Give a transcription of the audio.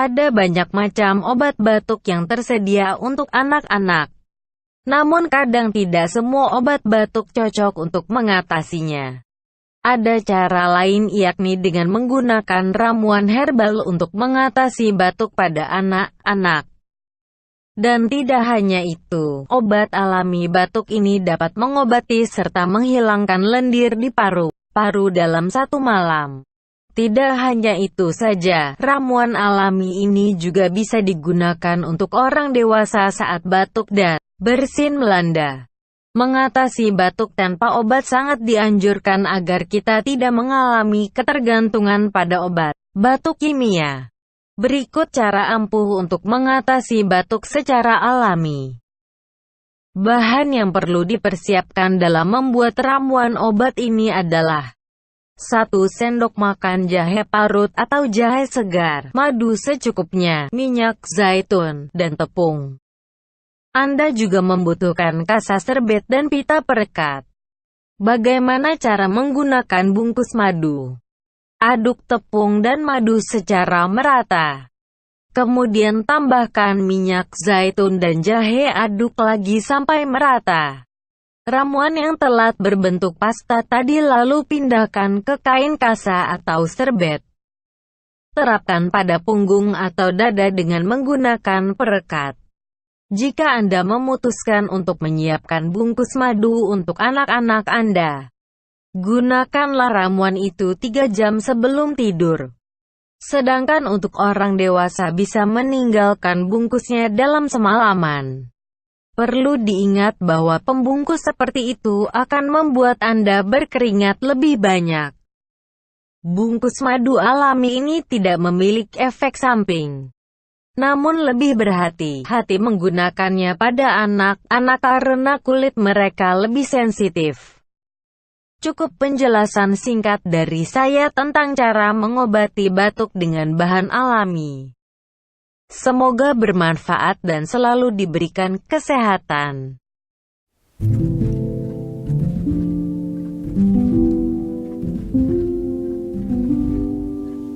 Ada banyak macam obat batuk yang tersedia untuk anak-anak. Namun kadang tidak semua obat batuk cocok untuk mengatasinya. Ada cara lain, yakni dengan menggunakan ramuan herbal untuk mengatasi batuk pada anak-anak. Dan tidak hanya itu, obat alami batuk ini dapat mengobati serta menghilangkan lendir di paru-paru dalam 1 malam. Tidak hanya itu saja, ramuan alami ini juga bisa digunakan untuk orang dewasa saat batuk dan bersin melanda. Mengatasi batuk tanpa obat sangat dianjurkan agar kita tidak mengalami ketergantungan pada obat batuk kimia. Berikut cara ampuh untuk mengatasi batuk secara alami. Bahan yang perlu dipersiapkan dalam membuat ramuan obat ini adalah 1 sendok makan jahe parut atau jahe segar, madu secukupnya, minyak zaitun, dan tepung. Anda juga membutuhkan kasa serbet dan pita perekat. Bagaimana cara menggunakan bungkus madu? Aduk tepung dan madu secara merata. Kemudian tambahkan minyak zaitun dan jahe, aduk lagi sampai merata. Ramuan yang telah berbentuk pasta tadi lalu pindahkan ke kain kasa atau serbet. Terapkan pada punggung atau dada dengan menggunakan perekat. Jika Anda memutuskan untuk menyiapkan bungkus madu untuk anak-anak Anda, gunakanlah ramuan itu 3 jam sebelum tidur. Sedangkan untuk orang dewasa bisa meninggalkan bungkusnya dalam semalaman. Perlu diingat bahwa pembungkus seperti itu akan membuat Anda berkeringat lebih banyak. Bungkus madu alami ini tidak memiliki efek samping. Namun lebih berhati-hati menggunakannya pada anak-anak karena kulit mereka lebih sensitif. Cukup penjelasan singkat dari saya tentang cara mengobati batuk dengan bahan alami. Semoga bermanfaat dan selalu diberikan kesehatan.